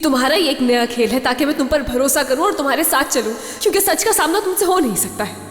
तुम्हारा ये एक नया खेल है ताकि मैं तुम पर भरोसा करूं और तुम्हारे साथ चलूं, क्योंकि सच का सामना तुमसे हो नहीं सकता है।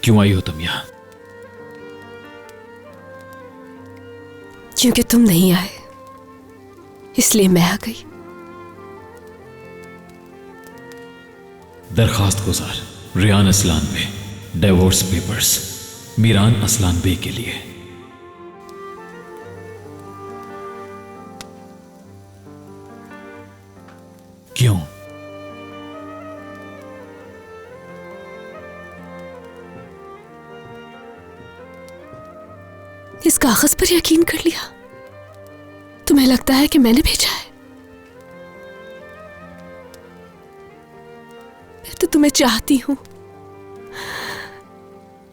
क्यों आई हो तुम यहां? क्योंकि तुम नहीं आए, इसलिए मैं आ गई। दरखास्त गुजार रियान असलान बे, डिवोर्स पेपर्स मीरान असलान बे के लिए। क्यों? इस कागज पर यकीन कर लिया? तुम्हें लगता है कि मैंने भेजा है? मैं तो तुम्हें चाहती हूं,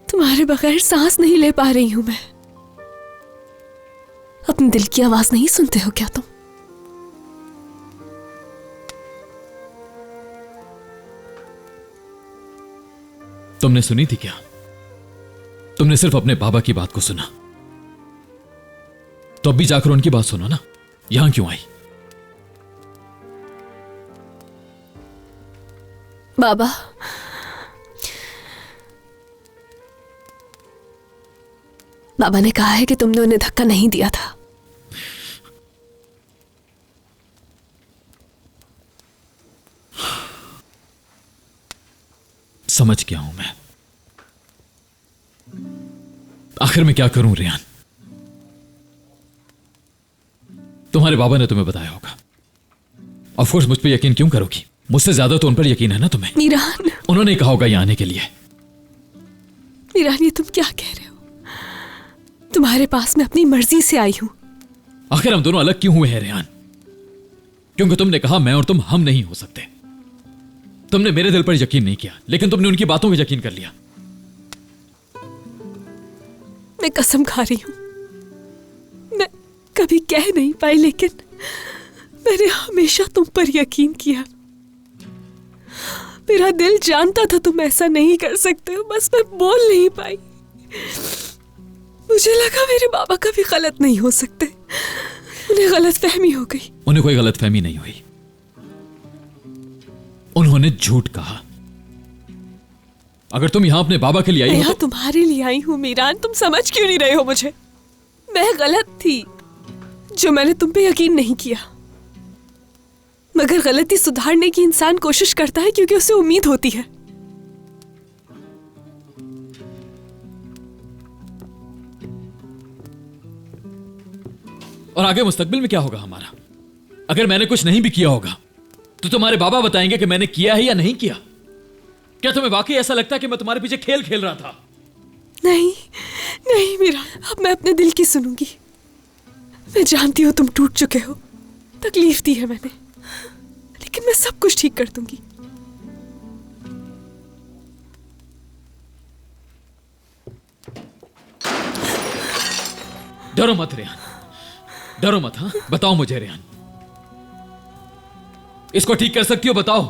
तुम्हारे बगैर सांस नहीं ले पा रही हूं मैं। अपने दिल की आवाज नहीं सुनते हो क्या तुम? तुमने सुनी थी क्या? तुमने सिर्फ अपने बाबा की बात को सुना, तो अब भी जाकर उनकी बात सुनो ना। यहां क्यों आई? बाबा, बाबा ने कहा है कि तुमने उन्हें धक्का नहीं दिया था। समझ गया हूं मैं। आखिर मैं क्या करूं रियान? तुम्हारे बाबा ने तुम्हें बताया होगा। ऑफ कोर्स मुझ पे यकीन क्यों करोगी? मुझसे ज्यादा तो उन पर यकीन है ना तुम्हें। मीरान, उन्होंने कहा होगा यहां आने के लिए। मीरान, ये तुम क्या कह रहे हो? तुम्हारे पास मैं अपनी मर्जी से आई हूं। आखिर हम दोनों अलग क्यों हुए हैं रियान? क्योंकि तुमने कहा मैं और तुम हम नहीं हो सकते। तुमने मेरे दिल पर यकीन नहीं किया, लेकिन तुमने उनकी बातों पर यकीन कर लिया। मैं कसम खा रही हूं, मैं कभी कह नहीं पाई, लेकिन मैंने हमेशा तुम पर यकीन किया। मेरा दिल जानता था तुम ऐसा नहीं कर सकते हो, बस मैं बोल नहीं पाई। मुझे लगा मेरे बाबा कभी गलत नहीं हो सकते, उन्हें गलत फहमी हो गई। उन्हें कोई गलत फहमी नहीं हुई, उन्होंने झूठ कहा। अगर तुम यहां अपने बाबा के लिए आई हो यहाँ तो... तुम्हारे लिए आई हूँ मीरान, तुम समझ क्यों नहीं रहे हो मुझे? मैं गलत थी जो मैंने तुम पे यकीन नहीं किया, मगर गलती सुधारने की इंसान कोशिश करता है क्योंकि उसे उम्मीद होती है। और आगे मुस्तकबिल में क्या होगा हमारा? अगर मैंने कुछ नहीं भी किया होगा तो तुम्हारे बाबा बताएंगे कि मैंने किया है या नहीं किया। क्या तुम्हें वाकई ऐसा लगता है कि मैं तुम्हारे पीछे खेल खेल रहा था? नहीं नहीं मीरा, अब मैं अपने दिल की सुनूंगी। मैं जानती हूं तुम टूट चुके हो, तकलीफ दी है मैंने, लेकिन मैं सब कुछ ठीक कर दूंगी। डरो मत रियान, डरो मत। हाँ, बताओ मुझे रियान, इसको ठीक कर सकती हो? बताओ,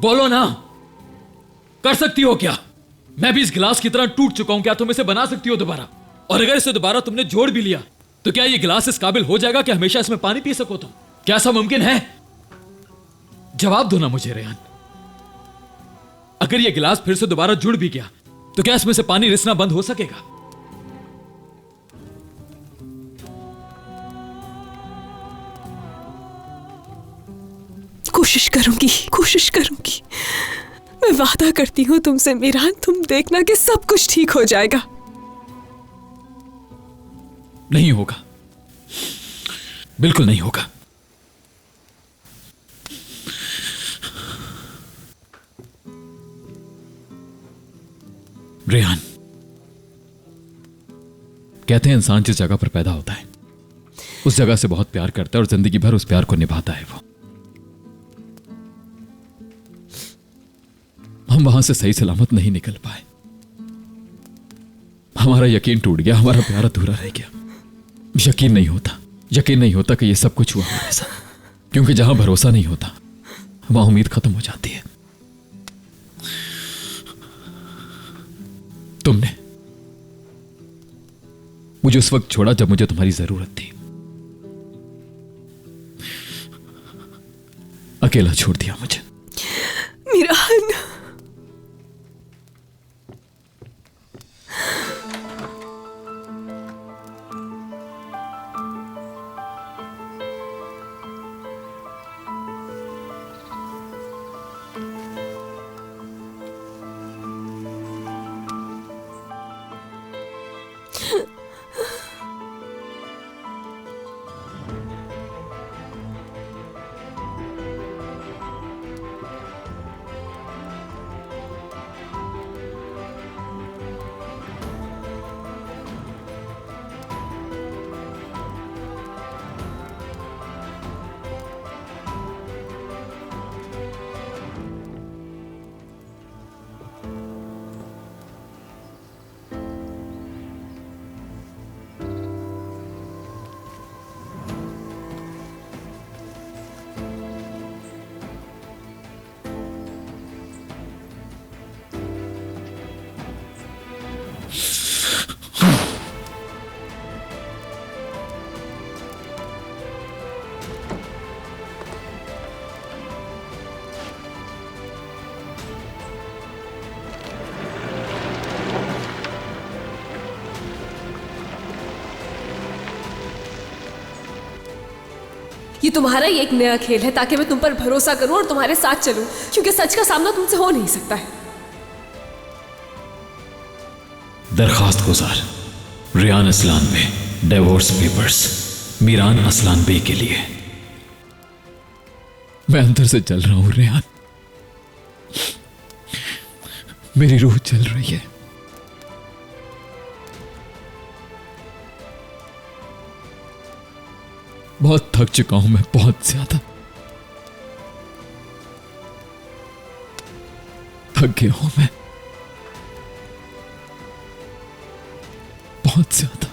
बोलो ना, कर सकती हो क्या? मैं भी इस गिलास की तरह टूट चुका हूं, क्या तुम इसे बना सकती हो दोबारा? और अगर इसे दोबारा तुमने जोड़ भी लिया तो क्या ये गिलास इस काबिल हो जाएगा कि हमेशा इसमें पानी पी सको तुम? क्या ऐसा मुमकिन है? जवाब दो ना मुझे रियान। अगर ये गिलास फिर से दोबारा जुड़ भी गया तो क्या इसमें से पानी रिसना बंद हो सकेगा? कोशिश करूंगी, कोशिश करूंगी। मैं वादा करती हूँ तुमसे मीरान, तुम देखना कि सब कुछ ठीक हो जाएगा। नहीं होगा, बिल्कुल नहीं होगा। रेहान, कहते हैं इंसान जिस जगह पर पैदा होता है उस जगह से बहुत प्यार करता है और जिंदगी भर उस प्यार को निभाता है वो। हम वहां से सही सलामत नहीं निकल पाए। हमारा यकीन टूट गया, हमारा प्यार अधूरा रह गया। यकीन नहीं होता कि ये सब कुछ हुआ हमारे साथ, क्योंकि जहां भरोसा नहीं होता वहां उम्मीद खत्म हो जाती है। तुमने मुझे उस वक्त छोड़ा जब मुझे तुम्हारी जरूरत थी, अकेला छोड़ दिया मुझे। मीरान, ये तुम्हारा ही एक नया खेल है ताकि मैं तुम पर भरोसा करूं और तुम्हारे साथ चलूं, क्योंकि सच का सामना तुमसे हो नहीं सकता है। दरखास्त गुजार रियान असलान बे, डिवोर्स पेपर्स मीरान असलान बे के लिए। मैं अंदर से चल रहा हूं रियान, मेरी रूह चल रही है। बहुत थक चुका हूं मैं, बहुत ज्यादा थक गया हूं मैं, बहुत ज्यादा।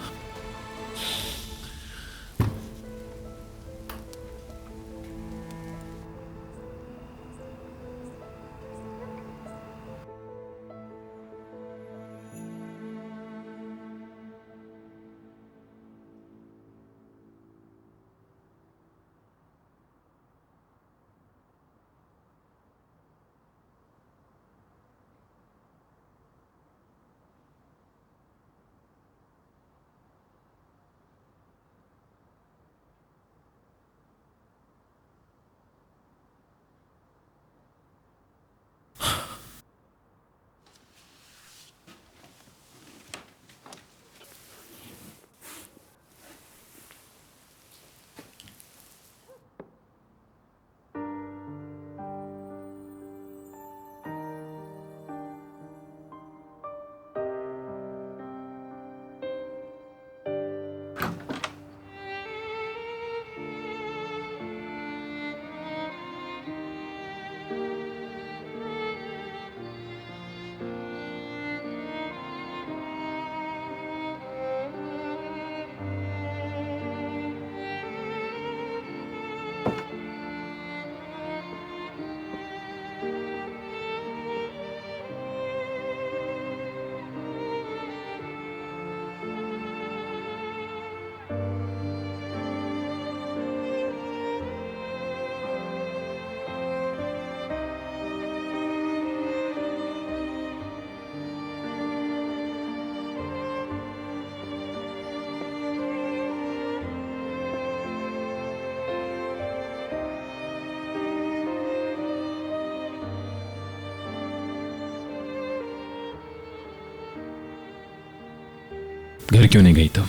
घर क्यों नहीं गई तुम?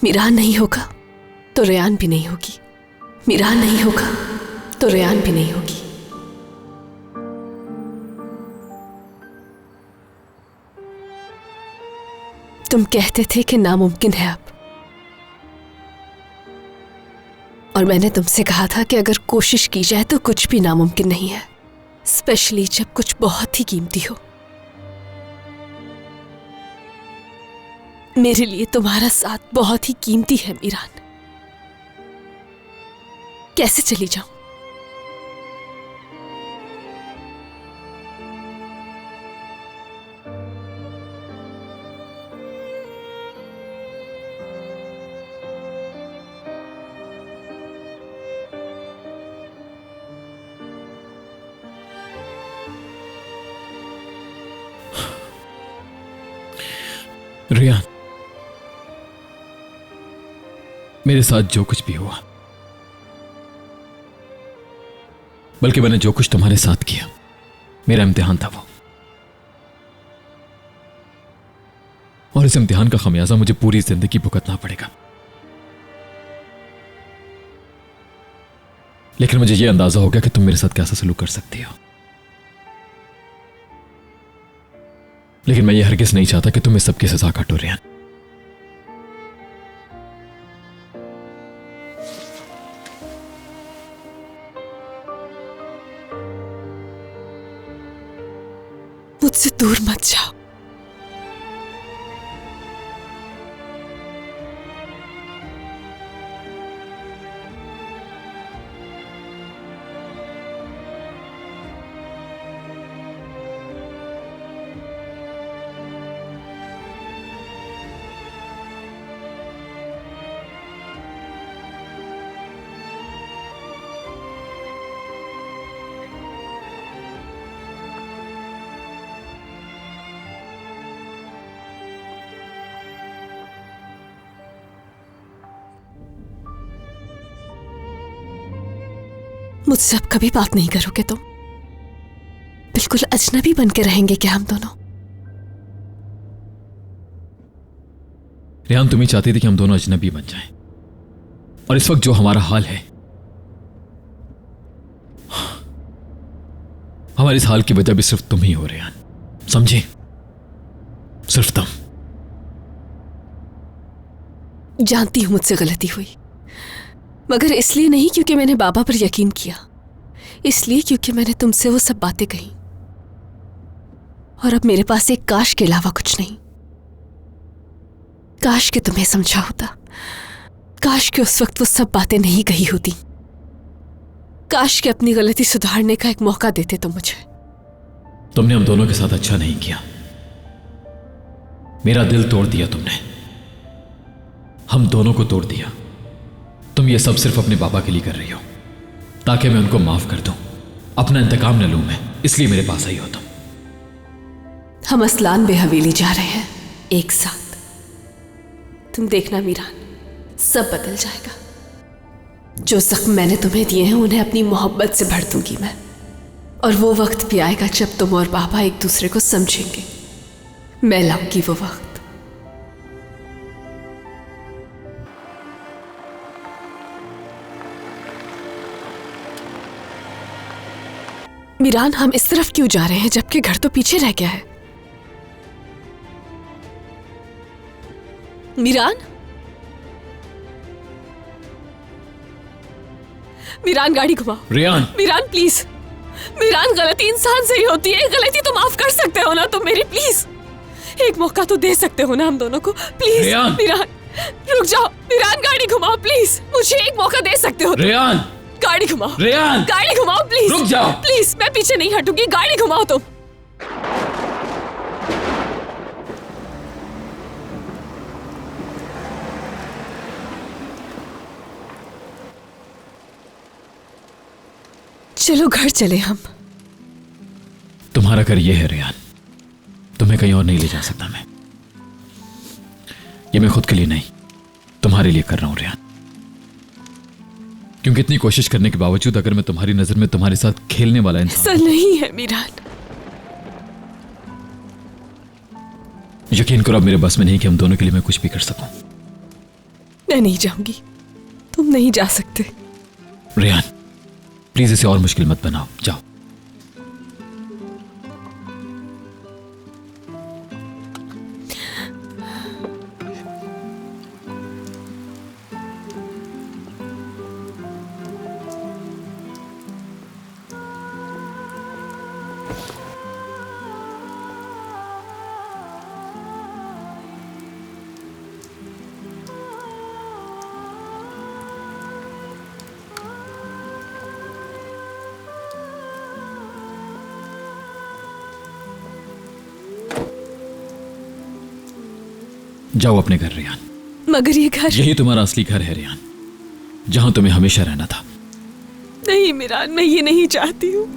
मीरान नहीं होगा तो रेयान भी नहीं होगी, मीरान नहीं होगा तो रेयान भी नहीं होगी। तुम कहते थे कि नामुमकिन है अब, और मैंने तुमसे कहा था कि अगर कोशिश की जाए तो कुछ भी नामुमकिन नहीं है, स्पेशली जब कुछ बहुत ही कीमती हो। मेरे लिए तुम्हारा साथ बहुत ही कीमती है मीरान। कैसे चली जाऊं? रियान, मेरे साथ जो कुछ भी हुआ, बल्कि मैंने जो कुछ तुम्हारे साथ किया, मेरा इम्तिहान था वो। और इस इम्तिहान का खमियाजा मुझे पूरी जिंदगी भुगतना पड़ेगा। लेकिन मुझे यह अंदाजा हो गया कि तुम मेरे साथ कैसा सलूक कर सकती हो। लेकिन मैं ये हरगिज नहीं चाहता कि तुम इस सबकी सजा काटो रियान। मुझसे दूर मत जाओ। मुझसे अब कभी बात नहीं करोगे तुम? बिल्कुल अजनबी बन के रहेंगे क्या हम दोनों? रियान, तुम ही चाहती थी कि हम दोनों अजनबी बन जाएं। और इस वक्त जो हमारा हाल है, हमारे इस हाल की वजह भी सिर्फ तुम ही हो रियान, समझे? सिर्फ तुम। जानती हूं मुझसे गलती हुई, मगर इसलिए नहीं क्योंकि मैंने बाबा पर यकीन किया, इसलिए क्योंकि मैंने तुमसे वो सब बातें कही और अब मेरे पास एक काश के अलावा कुछ नहीं। काश कि तुम्हें समझा होता, काश कि उस वक्त वो सब बातें नहीं कही होती, काश कि अपनी गलती सुधारने का एक मौका देते तुम मुझे। तुमने हम दोनों के साथ अच्छा नहीं किया, मेरा दिल तोड़ दिया तुमने, हम दोनों को तोड़ दिया। तुम ये सब सिर्फ अपने बाबा के लिए कर रही हो, ताकि मैं उनको माफ कर दूं, अपना इंतकाम न लूं मैं, इसलिए मेरे पास आई हो तुम। हम असलान बे हवेली जा रहे हैं एक साथ। तुम देखना मीरान, सब बदल जाएगा। जो जख्म मैंने तुम्हें दिए हैं उन्हें अपनी मोहब्बत से भर दूंगी मैं, और वो वक्त भी आएगा जब तुम और बाबा एक दूसरे को समझेंगे। मैं लाऊंगी वो वक्त। मीरान, हम इस तरफ क्यों जा रहे हैं जबकि घर तो पीछे रह गया है? मीरान, मीरान गाड़ी घुमाओ। रियान, मीरान प्लीज, मीरान गलती इंसान से ही होती है, गलती तो माफ कर सकते हो ना तुम मेरी? प्लीज एक मौका तो दे सकते हो ना हम दोनों को? प्लीज रियान, मीरान रुक जाओ। मीरान गाड़ी घुमाओ प्लीज, मुझे एक मौका दे सकते हो? रियान, गाड़ी घुमाओ। रियान, गाड़ी घुमाओ प्लीज। रुक जाओ प्लीज, मैं पीछे नहीं हटूंगी, गाड़ी घुमाओ तुम। चलो घर चले हम। तुम्हारा घर यह है रियान, तुम्हें कहीं और नहीं ले जा सकता मैं। ये मैं खुद के लिए नहीं, तुम्हारे लिए कर रहा हूं रियान। क्योंकि इतनी कोशिश करने के बावजूद अगर मैं तुम्हारी नजर में तुम्हारे साथ खेलने वाला इंसान ऐसा नहीं है मीरान। यकीन करो अब मेरे बस में नहीं कि हम दोनों के लिए मैं कुछ भी कर सकूं। मैं नहीं जाऊंगी, तुम नहीं जा सकते। रियान प्लीज इसे और मुश्किल मत बनाओ, जाओ। जाओ अपने घर रियान। मगर ये घर... यही तुम्हारा असली घर है रियान, जहां तुम्हें हमेशा रहना था। नहीं मीरान, मैं ये नहीं चाहती हूँ।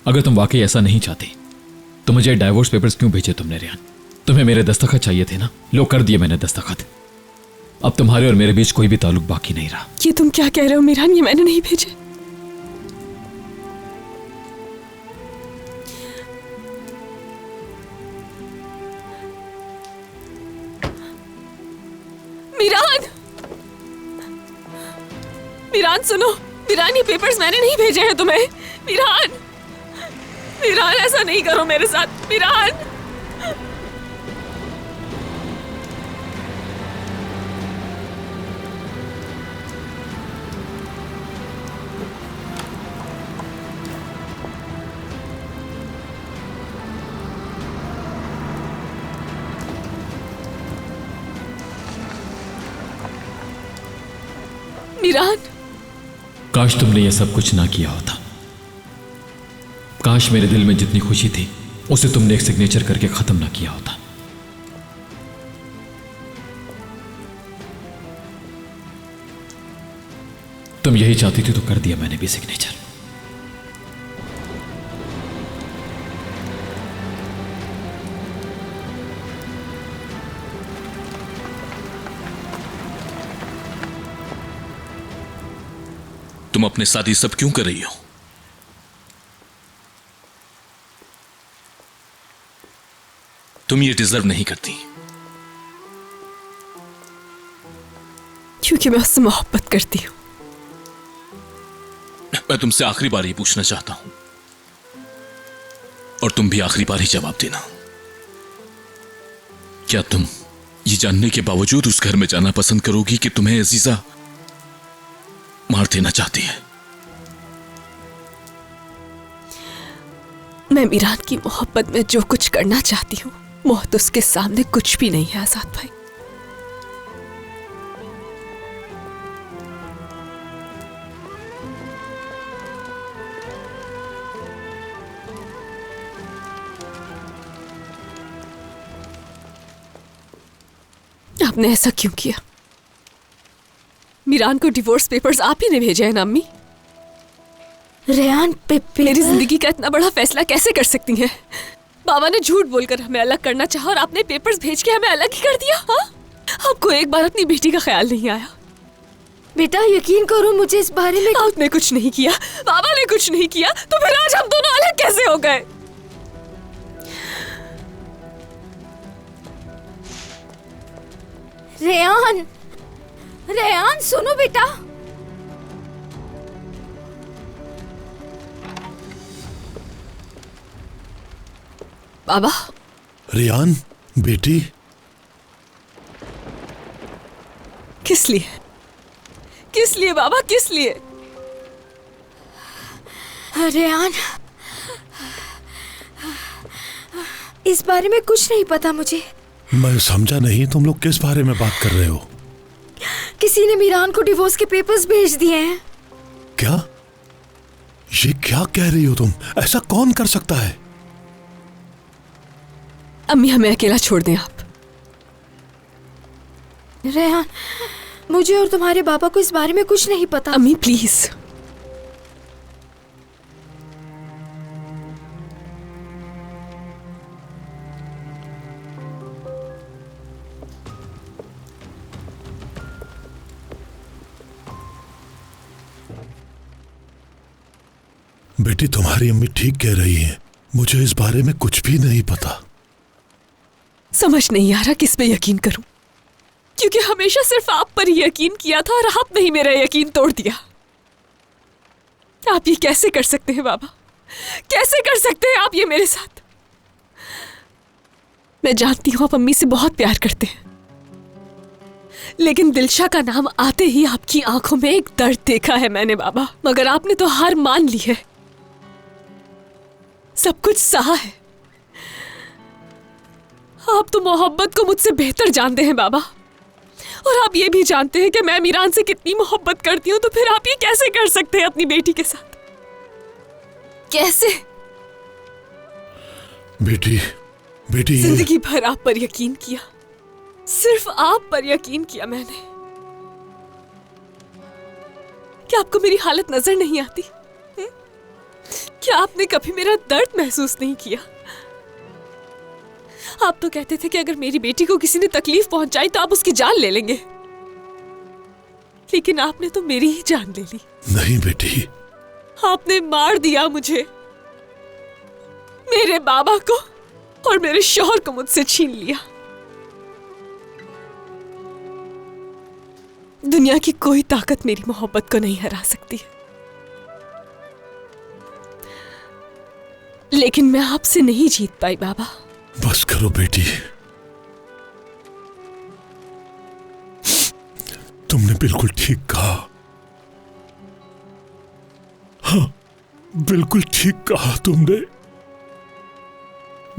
अगर तुम वाकई ऐसा नहीं चाहती तो मुझे डाइवोर्स पेपर्स क्यों भेजे तुमने रियान? तुम्हें मेरे दस्तखत चाहिए थे ना, लो कर दिए मैंने दस्तखत। अब तुम्हारे और मेरे बीच कोई भी ताल्लुक बाकी नहीं रहा। ये तुम क्या कह रहे हो मीरान? ये मैंने नहीं भेजे। मीरान, मीरान सुनो। मीरान, ये पेपर्स मैंने नहीं भेजे हैं तुम्हें। मीरान, मीरान ऐसा नहीं करो मेरे साथ। मीरान, मीरान। काश तुमने यह सब कुछ ना किया होता। काश मेरे दिल में जितनी खुशी थी उसे तुमने एक सिग्नेचर करके खत्म ना किया होता। तुम यही चाहती थी तो कर दिया मैंने भी सिग्नेचर। तुम अपने साथ ये सब क्यों कर रही हो? तुम ये डिजर्व नहीं करती। क्योंकि मैं उससे मोहब्बत करती हूं। मैं तुमसे आखिरी बार ये पूछना चाहता हूं और तुम भी आखिरी बार ही जवाब देना। क्या तुम ये जानने के बावजूद उस घर में जाना पसंद करोगी कि तुम्हें अजीजा मार देना चाहती है? मैं मीरान की मोहब्बत में जो कुछ करना चाहती हूँ, मौत उसके सामने कुछ भी नहीं है आजाद भाई। आपने ऐसा क्यों किया? मीरान को डिवोर्स पेपर्स आप ही ने भेजे हैं ना अम्मी? रेहान मेरी जिंदगी का इतना बड़ा फैसला कैसे कर सकती हैं? बाबा ने झूठ बोलकर हमें अलग करना चाहा और आपने पेपर्स भेज के हमें अलग ही कर दिया। हाँ, आपको एक बार अपनी बेटी का ख्याल नहीं आया? बेटा यकीन करो मुझे इस बारे में। आपने कुछ नहीं किया, बाबा ने कुछ नहीं किया, तो फिर आज हम दोनों अलग कैसे हो गए? रेहान, रेहान सुनो बेटा। बाबा। रियान बेटी। किस लिए? किस लिए बाबा, किस लिए? रेहान, इस बारे में कुछ नहीं पता मुझे। मैं समझा नहीं, तुम लोग किस बारे में बात कर रहे हो? किसी ने मीरान को डिवोर्स के पेपर्स भेज दिए हैं। क्या? ये क्या कह रही हो तुम? ऐसा कौन कर सकता है? अम्मी हमें अकेला छोड़ दें आप। रेहान, मुझे और तुम्हारे बाबा को इस बारे में कुछ नहीं पता। अम्मी प्लीज। बेटी तुम्हारी अम्मी ठीक कह रही है, मुझे इस बारे में कुछ भी नहीं पता। समझ नहीं आ रहा किस पे यकीन करूं, क्योंकि हमेशा सिर्फ आप पर ही यकीन किया था और आपने ही मेरा यकीन तोड़ दिया। आप ये कैसे कर सकते हैं बाबा? कैसे कर सकते हैं आप ये मेरे साथ? मैं जानती हूं आप अम्मी से बहुत प्यार करते हैं, लेकिन दिलशा का नाम आते ही आपकी आंखों में एक दर्द देखा है मैंने बाबा। मगर आपने तो हार मान ली है, सब कुछ सहा है। आप तो मोहब्बत को मुझसे बेहतर जानते हैं बाबा, और आप ये भी जानते हैं कि मैं मीरान से कितनी मोहब्बत करती हूं। तो फिर आप ये कैसे कर सकते हैं अपनी बेटी के साथ? कैसे? बेटी जिंदगी भर आप पर यकीन किया, सिर्फ आप पर यकीन किया मैंने। क्या आपको मेरी हालत नजर नहीं आती? क्या आपने कभी मेरा दर्द महसूस नहीं किया? आप तो कहते थे कि अगर मेरी बेटी को किसी ने तकलीफ पहुंचाई तो आप उसकी जान ले लेंगे, लेकिन आपने तो मेरी ही जान ले ली। नहीं बेटी, आपने मार दिया मुझे, मेरे बाबा को और मेरे शौहर को मुझसे छीन लिया। दुनिया की कोई ताकत मेरी मोहब्बत को नहीं हरा सकती है, लेकिन मैं आपसे नहीं जीत पाई बाबा। बस करो बेटी, तुमने बिल्कुल ठीक कहा। हाँ, बिल्कुल ठीक कहा तुमने।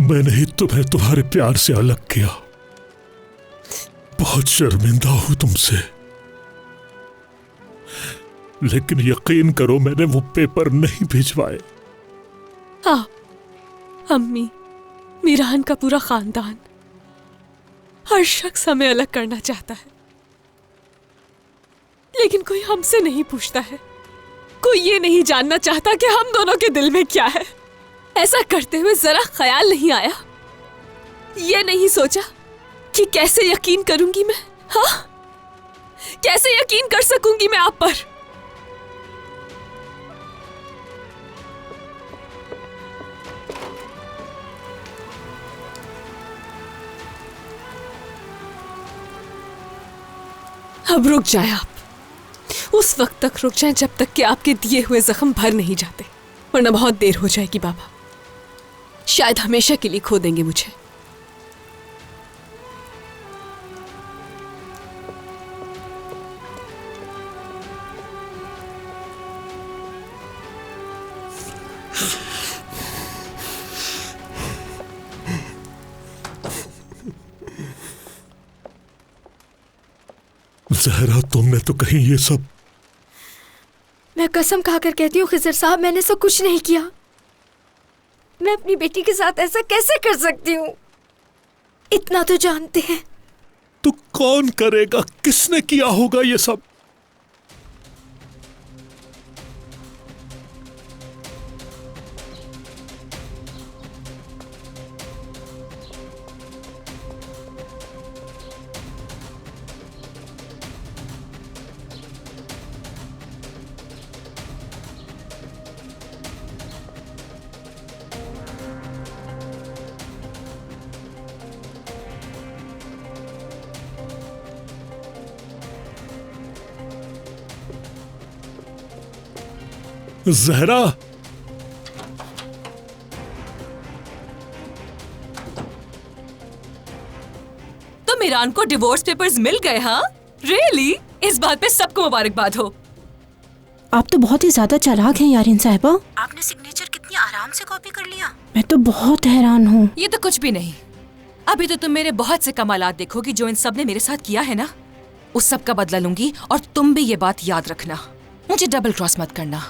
मैंने ही तुम्हें तुम्हारे प्यार से अलग किया। बहुत शर्मिंदा हूं तुमसे, लेकिन यकीन करो मैंने वो पेपर नहीं भिजवाए। हाँ, अम्मी, मीरान का पूरा खानदान, हर शख्स हमें अलग करना चाहता है, लेकिन कोई हमसे नहीं पूछता है। कोई ये नहीं जानना चाहता कि हम दोनों के दिल में क्या है। ऐसा करते हुए जरा ख्याल नहीं आया, ये नहीं सोचा कि कैसे यकीन करूंगी मैं? हाँ, कैसे यकीन कर सकूंगी मैं आप पर? अब रुक जाए आप, उस वक्त तक रुक जाए जब तक कि आपके दिए हुए जख्म भर नहीं जाते, वरना बहुत देर हो जाएगी बाबा। शायद हमेशा के लिए खो देंगे मुझे। जहरा, तुमने तो कहीं ये सब। मैं कसम खाकर कहती हूँ खिजर साहब, मैंने सब कुछ नहीं किया। मैं अपनी बेटी के साथ ऐसा कैसे कर सकती हूँ? इतना तो जानते हैं। तो कौन करेगा? किसने किया होगा ये सब? जहरा, तो मीरान को डिवोर्स पेपर्स मिल गए? हाँ, रियली? इस बात पे सबको मुबारकबाद हो। आप तो बहुत ही ज्यादा चालाक हैं यारिन साहिबा। आपने सिग्नेचर कितनी आराम से कॉपी कर लिया। मैं तो बहुत हैरान हूँ। ये तो कुछ भी नहीं। अभी तो तुम मेरे बहुत से कमालात देखोगी जो इन सब ने मेरे साथ किया है ना, उस सब का बदला लूंगी। और तुम भी ये बात याद रखना, मुझे डबल क्रॉस मत करना।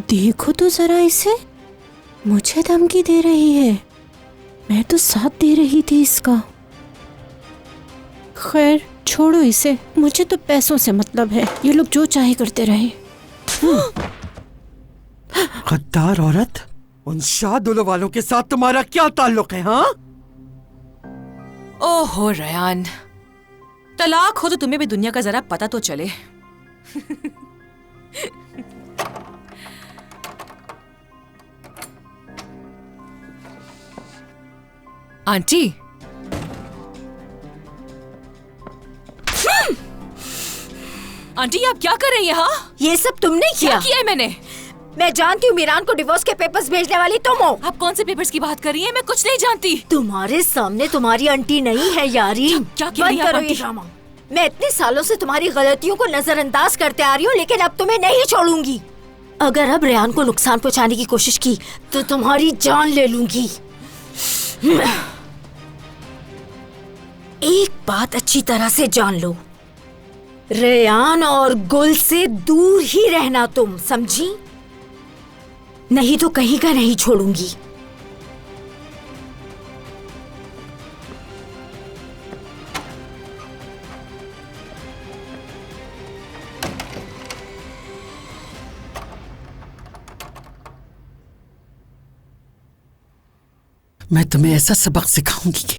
देखो तो जरा इसे, मुझे धमकी दे रही है। मैं तो साथ दे रही थी इसका। खैर छोड़ो इसे, मुझे तो पैसों से मतलब है। ये लोग जो चाहे करते रहे। गद्दार औरत, उन शाहदुलो वालों के साथ तुम्हारा क्या ताल्लुक है? हाँ, ओहो रयान, तलाक हो तो तुम्हें भी दुनिया का जरा पता तो चले। आंटी, आंटी आप क्या कर रही हैं? हाँ, ये सब तुमने क्या किया है मैंने? मैं जानती हूँ मीरान को डिवोर्स के पेपर्स भेजने वाली तुम हो। आप कौन से पेपर्स की बात कर रही हैं? मैं कुछ नहीं जानती। तुम्हारे सामने तुम्हारी आंटी नहीं है यारी। क्या कह रही बंद हैं आप करो ये आंटी? ड्रामा। मैं इतने सालों से तुम्हारी गलतियों को नजरअंदाज करते आ रही हूँ, लेकिन अब तुम्हें नहीं छोड़ूंगी। अगर अब रेहान को नुकसान पहुँचाने की कोशिश की तो तुम्हारी जान ले लूंगी। एक बात अच्छी तरह से जान लो, रेहान और गुल से दूर ही रहना तुम, समझी? नहीं तो कहीं का नहीं छोड़ूंगी। मैं तुम्हें ऐसा सबक सिखाऊंगी कि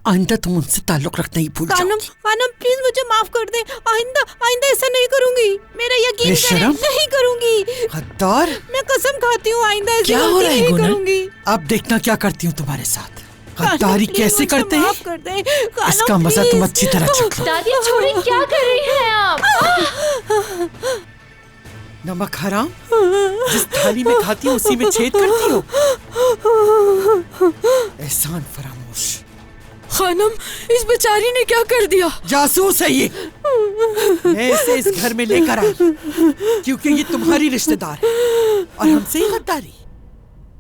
आइंदा तुम उनसे ताल्लुक रखना ही भूल जाओगी। कानम प्लीज मुझे माफ कर दे। आइंदा आइंदा ऐसा नहीं करूंगी। मेरा यकीन करें, नहीं करूंगी। गद्दार, मैं कसम खाती हूँ आइंदा ऐसी क्या हो गलती रहा है नहीं गुनर? करूंगी। अब देखना क्या करती हूँ तुम्हारे साथ। गद्दारी प्लीज कैसे मुझे करते हैं माफ कर दे। कानम, इसका मजा तुम अच्छी तरह चख लो। दादी छोड़े, क्या कर रही हैं आप? नमक हराम, जिस थाली में खाती हो उसी में छेद करती हो। एहसान फरामोश। खानम, इस बेचारी ने क्या कर दिया? जासूस है ये। मैं इसे इस घर में लेकर आई क्योंकि ये तुम्हारी रिश्तेदार है और हमसे ही गद्दारी।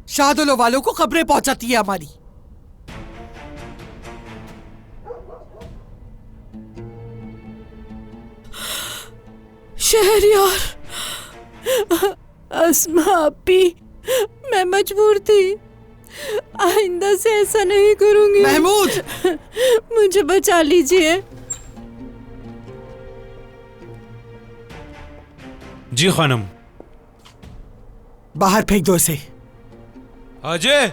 शादुलो वालों को खबरें पहुंचाती है हमारी। शहरयार, अस्मा अपी, मैं मजबूर थी। आइंदा से ऐसा नहीं करूंगी। महमूद, मुझे बचा लीजिए। जी खानम। बाहर फेंक दो इसे। अजय,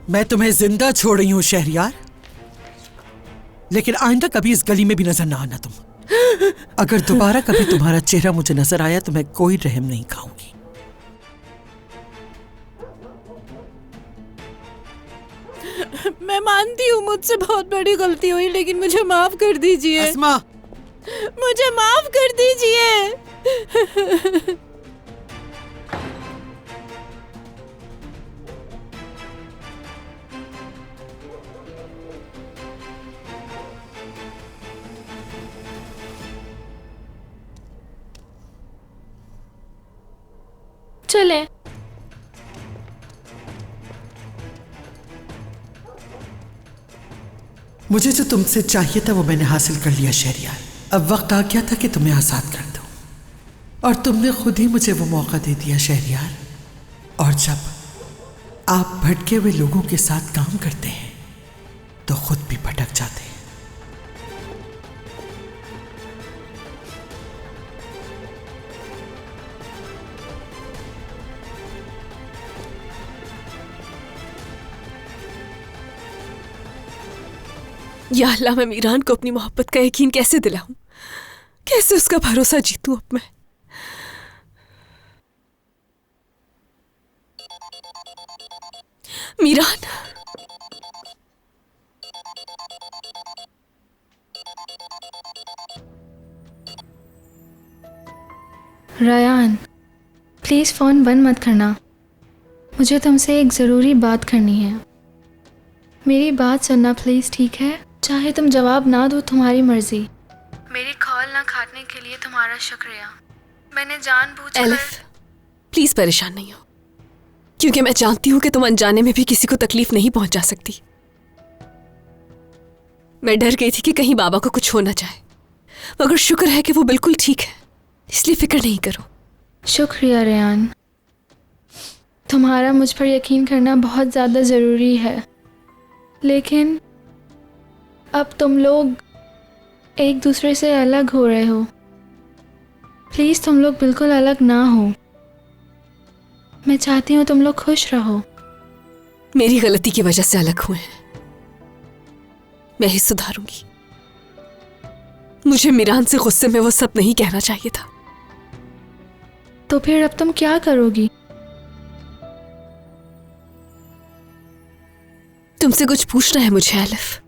मैं तुम्हें जिंदा छोड़ रही हूँ शहरयार, लेकिन आइंदा कभी इस गली में भी नजर ना आना तुम। अगर दोबारा कभी तुम्हारा चेहरा मुझे नजर आया तो मैं कोई रहम नहीं खाऊंगी। मैं मानती हूँ मुझसे बहुत बड़ी गलती हुई, लेकिन मुझे माफ कर दीजिए। अस्मा, मुझे माफ कर दीजिए। चले। मुझे जो तुमसे चाहिए था वो मैंने हासिल कर लिया शहरयार। अब वक्त आ गया था कि तुम्हें आजाद कर दूं, और तुमने खुद ही मुझे वो मौका दे दिया शहरयार। और जब आप भटके हुए लोगों के साथ काम करते हैं तो खुद भी भटक जाते हैं। या अल्लाह, मैं मीरान को अपनी मोहब्बत का यकीन कैसे दिलाऊं? कैसे उसका भरोसा जीतूं अब मैं? मीरान, रायान, प्लीज़ फ़ोन बंद मत करना। मुझे तुमसे एक ज़रूरी बात करनी है। मेरी बात सुनना प्लीज़, ठीक है? चाहे तुम जवाब ना दो, तुम्हारी मर्जी। मेरी कॉल ना काटने के लिए तुम्हारा शुक्रिया। मैंने जानबूझकर एलिफ, प्लीज परेशान नहीं हो, क्योंकि मैं जानती हूं कि तुम अनजाने में भी किसी को तकलीफ नहीं पहुंचा सकती। मैं डर गई थी कि कहीं बाबा को कुछ हो ना जाए, मगर शुक्र है कि वो बिल्कुल ठीक है, इसलिए फिक्र नहीं करो। शुक्रिया रेहान, तुम्हारा मुझ पर यकीन करना बहुत ज़्यादा ज़रूरी है, लेकिन अब तुम लोग एक दूसरे से अलग हो रहे हो। प्लीज़ तुम लोग बिल्कुल अलग ना हो। मैं चाहती हूँ तुम लोग खुश रहो। मेरी गलती की वजह से अलग हुए हैं, मैं ही सुधारूंगी। मुझे मीरान से गुस्से में वो सब नहीं कहना चाहिए था। तो फिर अब तुम क्या करोगी? तुमसे कुछ पूछना है मुझे एलिफ।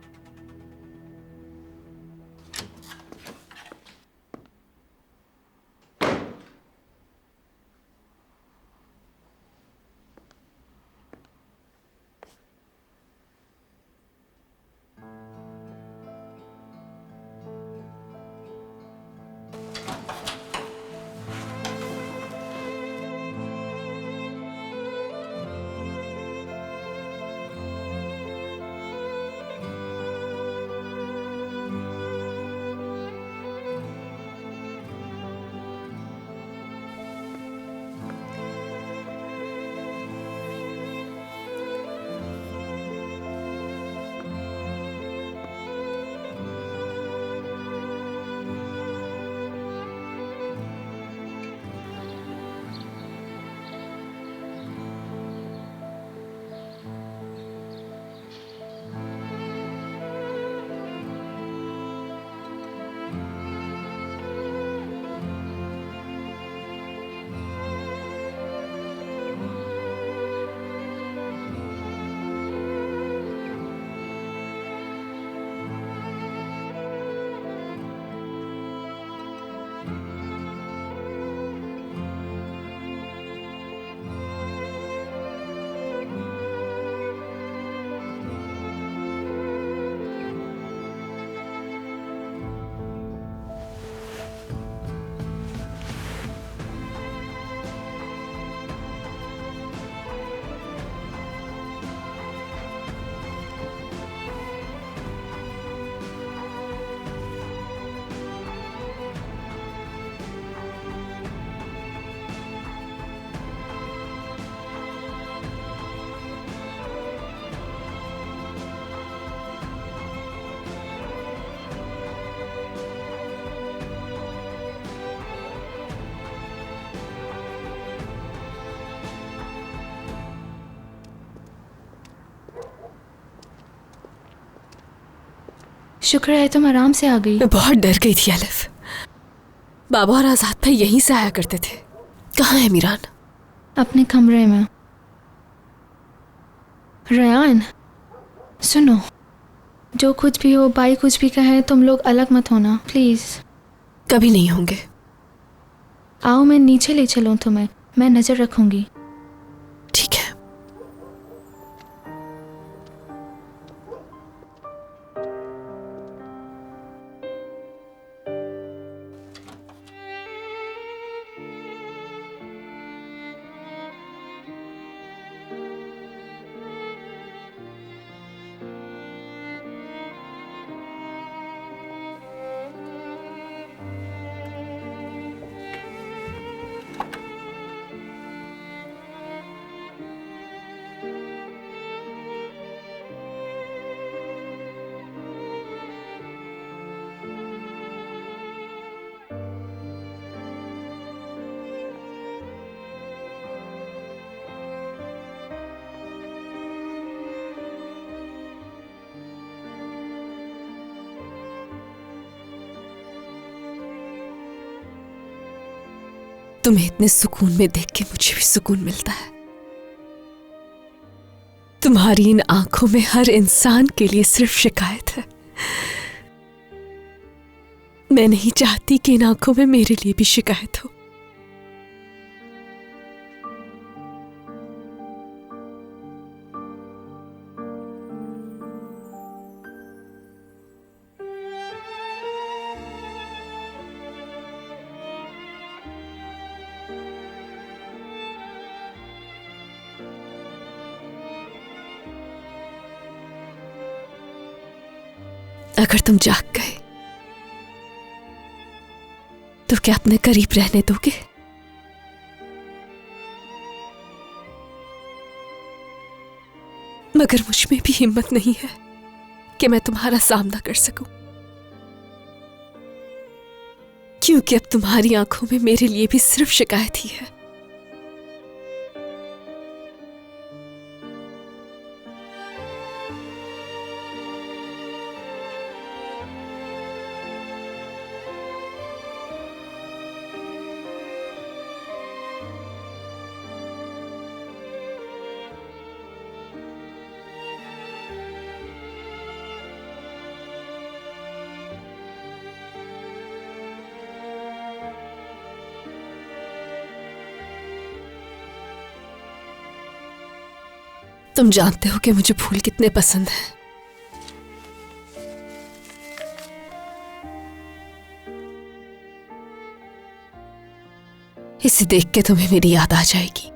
शुक्र है तुम आराम से आ गई। मैं बहुत डर गई थी अलिफ। बाबा और आजाद भाई यहीं से आया करते थे। कहाँ है मीरान? अपने कमरे में। रयान सुनो, जो कुछ भी हो, भाई कुछ भी कहे, तुम लोग अलग मत होना प्लीज। कभी नहीं होंगे। आओ मैं नीचे ले चलूं तुम्हें, मैं नजर रखूंगी। ठीक है। तुम्हें इतने सुकून में देख के मुझे भी सुकून मिलता है। तुम्हारी इन आंखों में हर इंसान के लिए सिर्फ शिकायत है। मैं नहीं चाहती कि इन आंखों में मेरे लिए भी शिकायत हो। अगर तुम जाग गए तो क्या अपने करीब रहने दोगे? मगर मुझ में भी हिम्मत नहीं है कि मैं तुम्हारा सामना कर सकूं, क्योंकि अब तुम्हारी आंखों में मेरे लिए भी सिर्फ शिकायत ही है। तुम जानते हो कि मुझे फूल कितने पसंद हैं। इसे देख के तुम्हें मेरी याद आ जाएगी।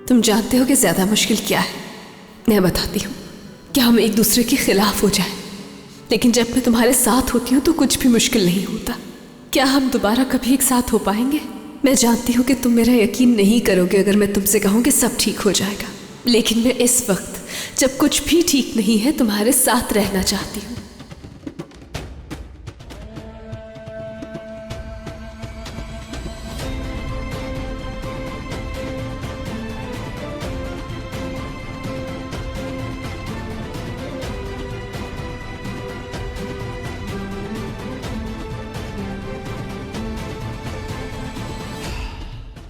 तुम जानते हो कि ज्यादा मुश्किल क्या है। मैं बताती हूँ। क्या हम एक दूसरे के खिलाफ हो जाए, लेकिन जब मैं तुम्हारे साथ होती हूँ तो कुछ भी मुश्किल नहीं होता। क्या हम दोबारा कभी एक साथ हो पाएंगे? मैं जानती हूँ कि तुम मेरा यकीन नहीं करोगे अगर मैं तुमसे कहूँ कि सब ठीक हो जाएगा, लेकिन मैं इस वक्त जब कुछ भी ठीक नहीं है तुम्हारे साथ रहना चाहती हूँ।